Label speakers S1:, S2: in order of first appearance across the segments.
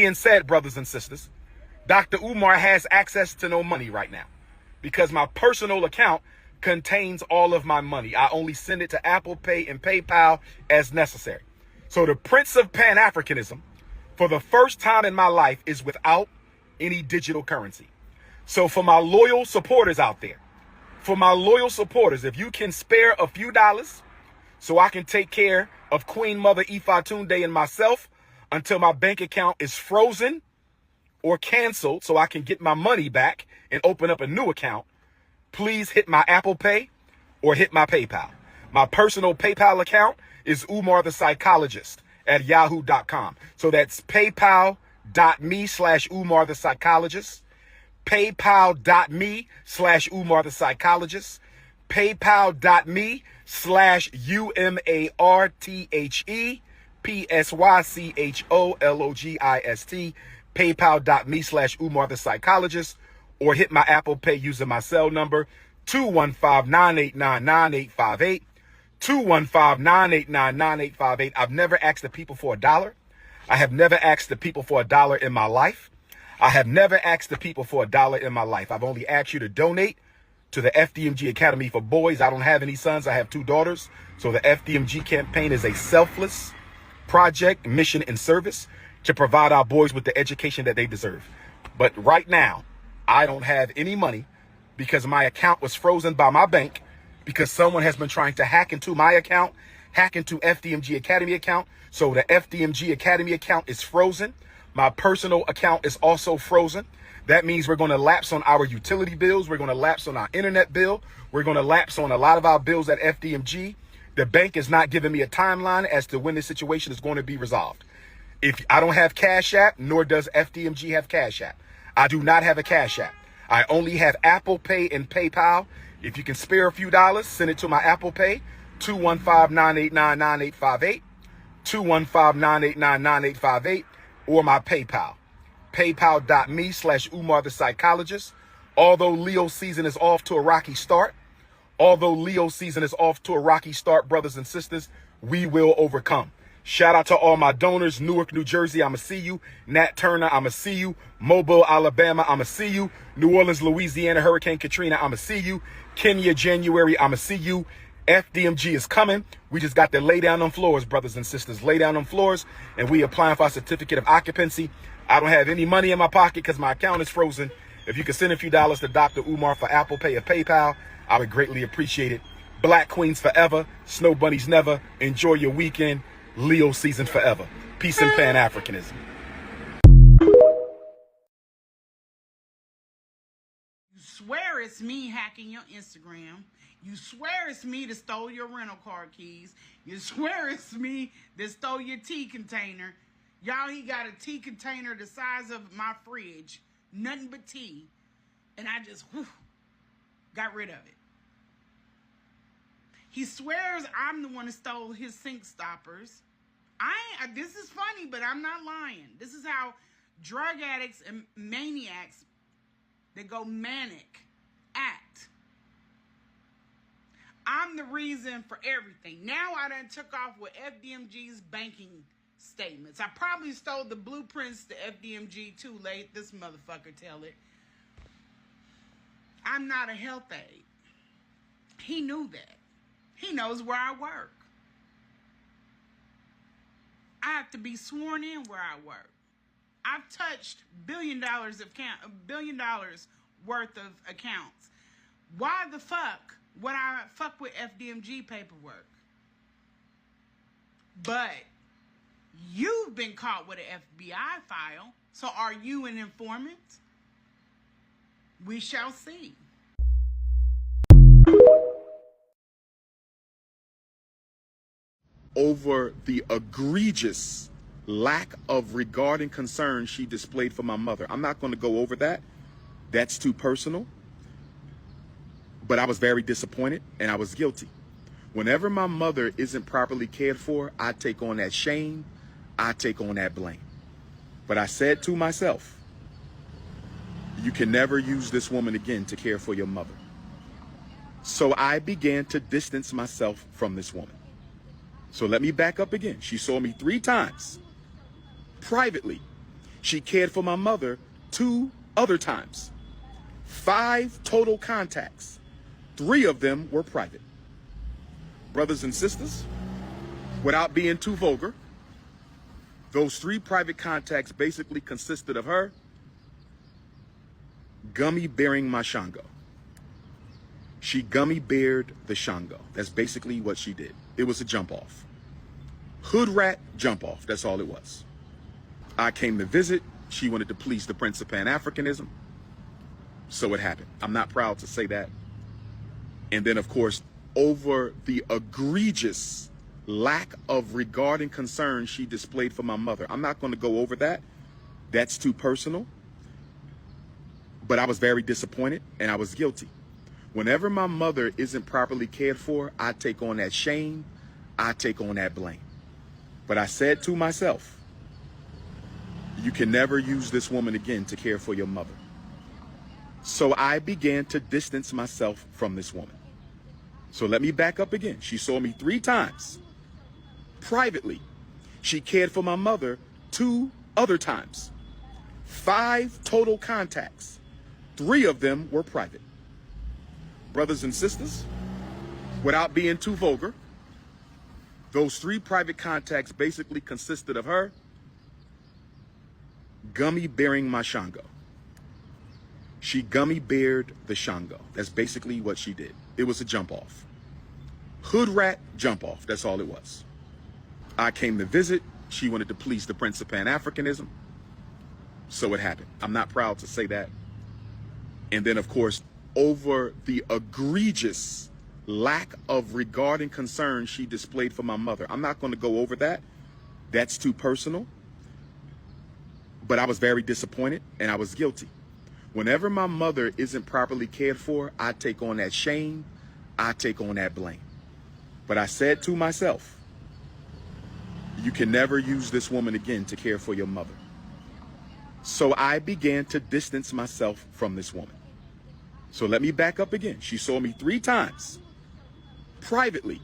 S1: being said, brothers and sisters, Dr. Umar has access to no money right now because my personal account contains all of my money. I only send it to Apple Pay and PayPal as necessary. So the Prince of Pan-Africanism, for the first time in my life, is without any digital currency. So for my loyal supporters out there, if you can spare a few dollars so I can take care of Queen Mother Ifatunde and myself until my bank account is frozen or canceled so I can get my money back and open up a new account, please hit my Apple Pay or hit my PayPal. My personal PayPal account is Umar the Psychologist at yahoo.com. So that's paypal.me/Umar the Psychologist, paypal.me/Umar the Psychologist, paypal.me/UMARTHEPSYCHOLOGIST, paypal.me/Umar the Psychologist, or hit my Apple Pay using my cell number 215-989-9858, 215-989-9858. I've never asked the people for $1. I have never asked the people for $1 in my life. I have never asked the people for $1 in my life. I've only asked you to donate to the FDMG Academy for Boys. I don't have any sons. I have 2 daughters. So the FDMG campaign is a selfless project, mission, and service to provide our boys with the education that they deserve. But right now, I don't have any money because my account was frozen by my bank because someone has been trying to hack into my account, hack into FDMG Academy account. So the FDMG Academy account is frozen. My personal account is also frozen. That means we're going to lapse on our utility bills. We're going to lapse on our internet bill. We're going to lapse on a lot of our bills at FDMG. The bank is not giving me a timeline as to when this situation is going to be resolved. If I don't have Cash App, nor does FDMG have Cash App. I do not have a Cash App. I only have Apple Pay and PayPal. If you can spare a few dollars, send it to my Apple Pay, 215-989-9858, 215-989-9858, or my PayPal, paypal.me/Umar the Psychologist. Although Leo season is off to a rocky start, brothers and sisters, we will overcome. Shout out to all my donors. Newark, New Jersey, I'ma see you. Nat Turner, I'ma see you. Mobile, Alabama, I'ma see you. New Orleans, Louisiana, Hurricane Katrina, I'ma see you. Kenya, January, I'ma see you. FDMG is coming. We just got to lay down on floors, brothers and sisters. Lay down on floors, and we applying for our certificate of occupancy. I don't have any money in my pocket because my account is frozen. If you could send a few dollars to Dr. Umar for Apple Pay or PayPal, I would greatly appreciate it. Black Queens forever. Snow Bunnies never. Enjoy your weekend. Leo season forever. Peace and Pan-Africanism.
S2: You swear it's me hacking your Instagram. You swear it's me that stole your rental car keys. You swear it's me that stole your tea container. Y'all, he got a tea container the size of my fridge. Nothing but tea. And I just got rid of it. He swears I'm the one that stole his sink stoppers. This is funny, but I'm not lying. This is how drug addicts and maniacs that go manic act. I'm the reason for everything. Now I done took off with FDMG's banking statements. I probably stole the blueprints to FDMG too late. This motherfucker tell it. I'm not a health aide. He knew that. He knows where I work. I have to be sworn in where I work. I've touched $1 billion worth of accounts. Why the fuck would I fuck with FDMG paperwork? But you've been caught with an FBI file. So are you an informant? We shall see.
S1: Over the egregious lack of regard and concern she displayed for my mother. I'm not going to go over that. That's too personal. But I was very disappointed and I was guilty. Whenever my mother isn't properly cared for, I take on that shame. I take on that blame. But I said to myself, you can never use this woman again to care for your mother. So I began to distance myself from this woman. So let me back up again. She saw me 3 times privately She cared for my mother 2 other times. 5 total contacts. 3 of them were private. Brothers and sisters, without being too vulgar, those 3 private contacts basically consisted of her gummy bearing my Shango. She gummy beared the Shango. That's basically what she did. It was a jump off. Hood rat jump off. That's all it was. I came to visit. She wanted to please the Prince of Pan-Africanism. So it happened. I'm not proud to say that. And then, of course, over the egregious lack of regard and concern she displayed for my mother. I'm not going to go over that. That's too personal. But I was very disappointed and I was guilty. Whenever my mother isn't properly cared for, I take on that shame. I take on that blame. But I said to myself, you can never use this woman again to care for your mother. So I began to distance myself from this woman. So let me back up again. She saw me 3 times. Privately, she cared for my mother 2 other times. 5 total contacts. 3 of them were private. Brothers and sisters, without being too vulgar, those 3 private contacts basically consisted of her gummy bearing my Shango. She gummy beared the Shango. That's basically what she did. It was a jump off. Hood rat jump off. That's all it was. I came to visit. She wanted to please the Prince of Pan-Africanism. So it happened. I'm not proud to say that. And then, of course, over the egregious lack of regard and concern she displayed for my mother. I'm not going to go over that. That's too personal. But I was very disappointed and I was guilty. Whenever my mother isn't properly cared for, I take on that shame. I take on that blame. But I said to myself, you can never use this woman again to care for your mother. So I began to distance myself from this woman. So let me back up again. She saw me 3 times. Privately,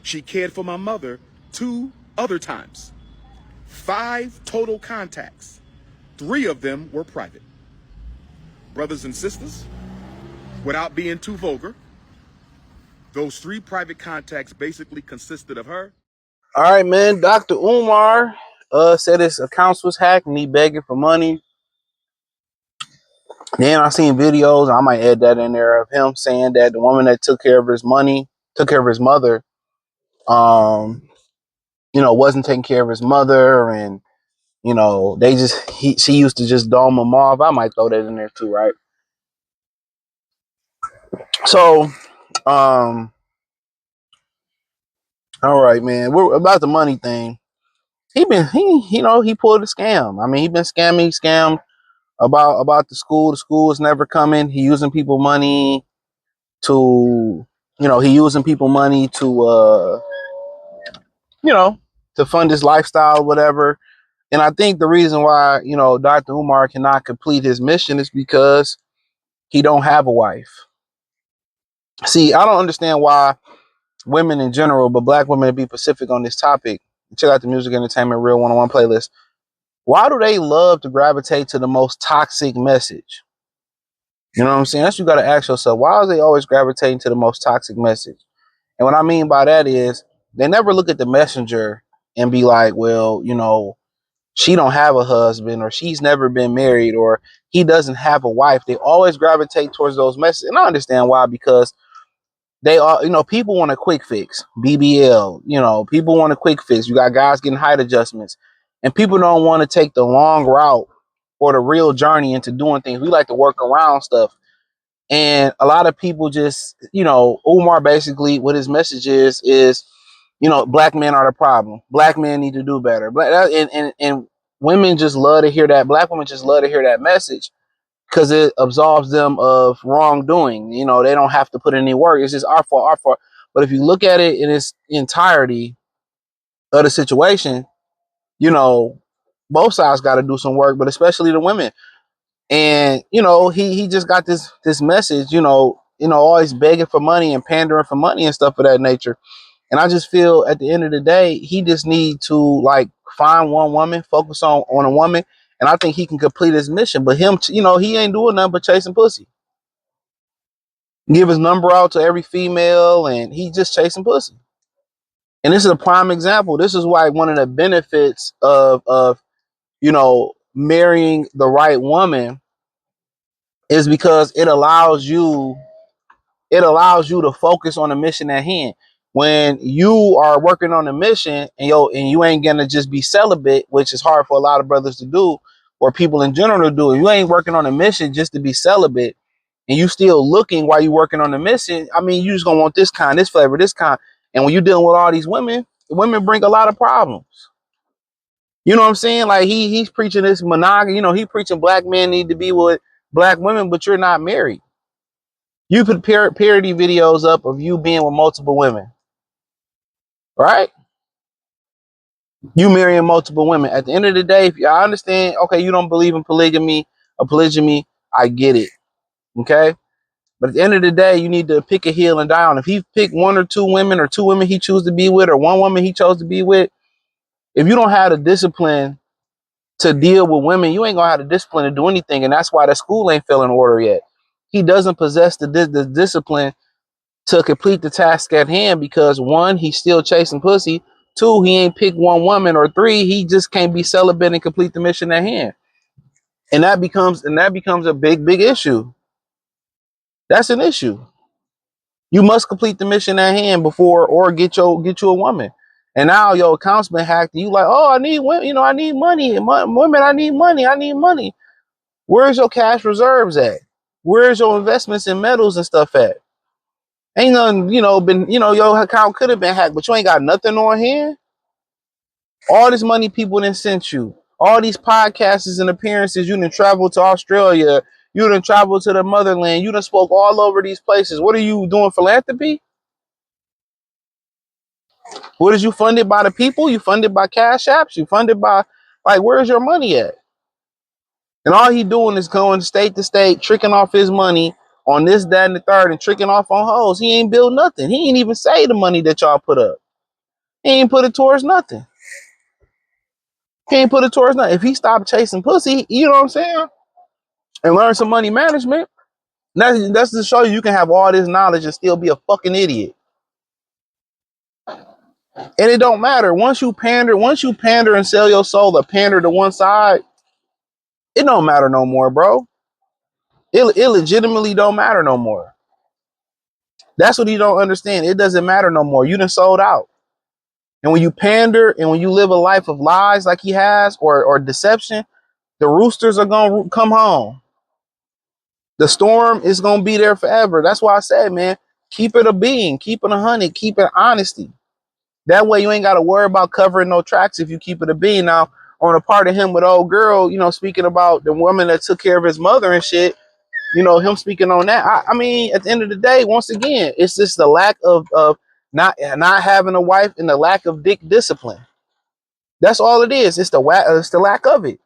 S1: she cared for my mother 2 other times. 5 total contacts. 3 of them were private. Brothers and sisters, without being too vulgar, those 3 private contacts basically consisted of her.
S3: All right, man. Dr. Umar said his accounts was hacked and he begging for money. Then I seen videos, I might add that in there, of him saying that the woman that took care of his money, took care of his mother, wasn't taking care of his mother, and she used to just dome him off. I might throw that in there too, right? So, all right, man. We're about the money thing. He pulled a scam. I mean, he been scamming, scammed about the school. The school is never coming. He using people money to, to fund his lifestyle, whatever. And I think the reason why, Dr. Umar cannot complete his mission is because he don't have a wife. See, I don't understand why women in general, but black women, to be specific on this topic, check out the Music Entertainment Real 101 playlist. Why do they love to gravitate to the most toxic message? You know what I'm saying? That's what you got to ask yourself. Why are they always gravitating to the most toxic message? And what I mean by that is they never look at the messenger and be like, well, she don't have a husband, or she's never been married, or he doesn't have a wife. They always gravitate towards those messages. And I understand why, because they are, people want a quick fix. BBL, people want a quick fix. You got guys getting height adjustments, and people don't want to take the long route or the real journey into doing things. We like to work around stuff. And a lot of people just, Umar basically, what his message is, black men are the problem. Black men need to do better. And women just love to hear that. Black women just love to hear that message because it absolves them of wrongdoing. They don't have to put in any work. It's just our fault, our fault. But if you look at it in its entirety of the situation, both sides got to do some work, but especially the women. And he just got this message, always begging for money and pandering for money and stuff of that nature. And I just feel at the end of the day, he just need to find one woman, focus on a woman, And I think he can complete his mission. But him, he ain't doing nothing but chasing pussy. Give his number out to every female, and he just chasing pussy. And this is a prime example. This is why one of the benefits of marrying the right woman is because it allows you to focus on the mission at hand. When you are working on a mission and you ain't gonna just be celibate, which is hard for a lot of brothers to do, or people in general to do. You ain't working on a mission just to be celibate, and you still looking while you working on the mission. I mean, you just gonna want this kind, this flavor, this kind. And when you're dealing with all these women, women bring a lot of problems. You know what I'm saying? Like he's preaching this monogamy. He preaching black men need to be with black women, but you're not married. You put parody videos up of you being with multiple women, right? You marrying multiple women. At the end of the day, if I understand, okay, you don't believe in polygamy or polygyny, I get it, okay? But at the end of the day, you need to pick a hill and die on. If he picked one or two women, or two women he choose to be with, or one woman he chose to be with, if you don't have the discipline to deal with women, you ain't gonna have the discipline to do anything. And that's why the school ain't fell in order yet. He doesn't possess the discipline to complete the task at hand because one, he's still chasing pussy. Two, he ain't picked one woman. Or three, he just can't be celibate and complete the mission at hand. And that becomes a big issue. That's an issue. You must complete the mission at hand before or get you a woman. And now your account's been hacked and you like, oh, I need women, I need money. Women, I need money. I need money. Where's your cash reserves at? Where's your investments in metals and stuff at? Ain't nothing, your account could have been hacked, but you ain't got nothing on hand. All this money people done sent you. All these podcasts and appearances. You done traveled to Australia. You done traveled to the motherland. You done spoke all over these places. What are you doing, philanthropy? What is you funded by the people? You funded by cash apps? You funded by, like, where's your money at? And all he doing is going state to state, tricking off his money on this, that, and the third, and tricking off on hoes. He ain't built nothing. He ain't even say the money that y'all put up. He ain't put it towards nothing. He ain't put it towards nothing. If he stopped chasing pussy, you know what I'm saying, and learn some money management, that's to show you can have all this knowledge and still be a fucking idiot. And it don't matter. Once you pander and sell your soul or pander to one side, it don't matter no more, bro. It legitimately don't matter no more. That's what you don't understand. It doesn't matter no more. You done sold out. And when you pander and when you live a life of lies like he has, or deception, the roosters are going to come home. The storm is going to be there forever. That's why I said, man, keep it a being, keep it 100, keep it honesty. That way you ain't got to worry about covering no tracks if you keep it a being. Now, on a part of him with old girl, speaking about the woman that took care of his mother and shit, him speaking on that. I mean, at the end of the day, once again, it's just the lack of not having a wife and the lack of dick discipline. That's all it is. It's the lack of it.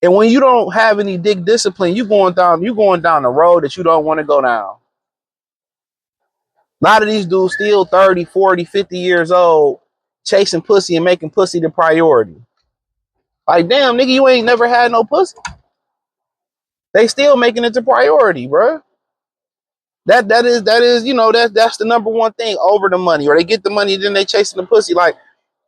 S3: And when you don't have any dick discipline, you going down the road that you don't want to go down. A lot of these dudes still 30, 40, 50 years old, chasing pussy and making pussy the priority. Like, damn, nigga, you ain't never had no pussy. They still making it the priority, bro. That is that's the number one thing over the money. Or they get the money, then they chasing the pussy. Like,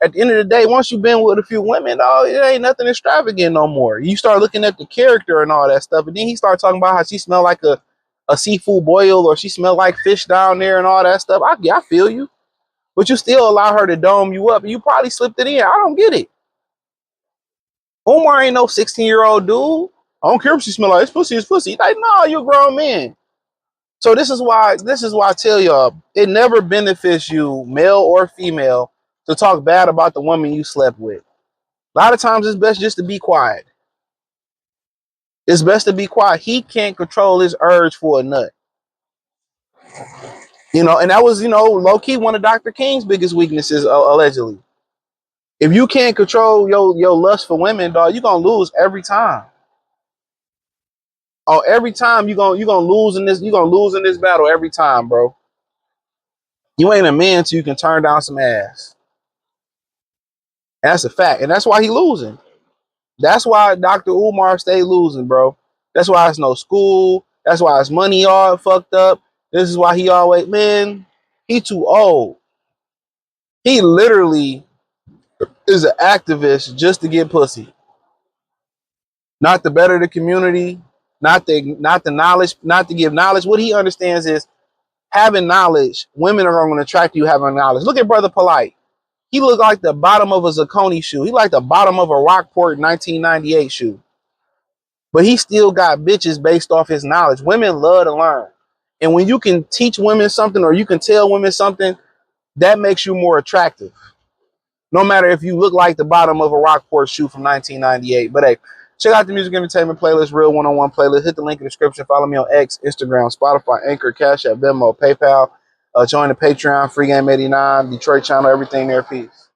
S3: at the end of the day, once you've been with a few women, dog, it ain't nothing extravagant no more. You start looking at the character and all that stuff, and then he started talking about how she smelled like a seafood boil, or she smelled like fish down there and all that stuff. I feel you, but you still allow her to dome you up, and you probably slipped it in. I don't get it. Umar ain't no 16-year-old dude. I don't care if she smell like it's pussy. It's pussy. Like, no, you're a grown man. So this is why I tell y'all, it never benefits you, male or female, to talk bad about the woman you slept with. A lot of times it's best just to be quiet. It's best to be quiet. He can't control his urge for a nut. And that was, low-key one of Dr. King's biggest weaknesses, allegedly. If you can't control your lust for women, dog, you're gonna lose every time. Oh, every time you're gonna lose in this battle every time, bro. You ain't a man till you can turn down some ass. That's a fact. And that's why he losing. That's why Dr. Umar stay losing, bro. That's why it's no school. That's why his money all fucked up. This is why he always, man, he too old. He literally is an activist just to get pussy. Not to better the community, not the knowledge, not to give knowledge. What he understands is having knowledge, women are going to attract you having knowledge. Look at Brother Polite. He looked like the bottom of a Zacconi shoe. He like the bottom of a Rockport 1998 shoe. But he still got bitches based off his knowledge. Women love to learn. And when you can teach women something or you can tell women something, that makes you more attractive. No matter if you look like the bottom of a Rockport shoe from 1998. But hey, check out the music entertainment playlist, Real One-on-One playlist. Hit the link in the description. Follow me on X, Instagram, Spotify, Anchor, Cash App, Venmo, PayPal. Join the Patreon, Free Game 89, Detroit channel, everything there. Peace.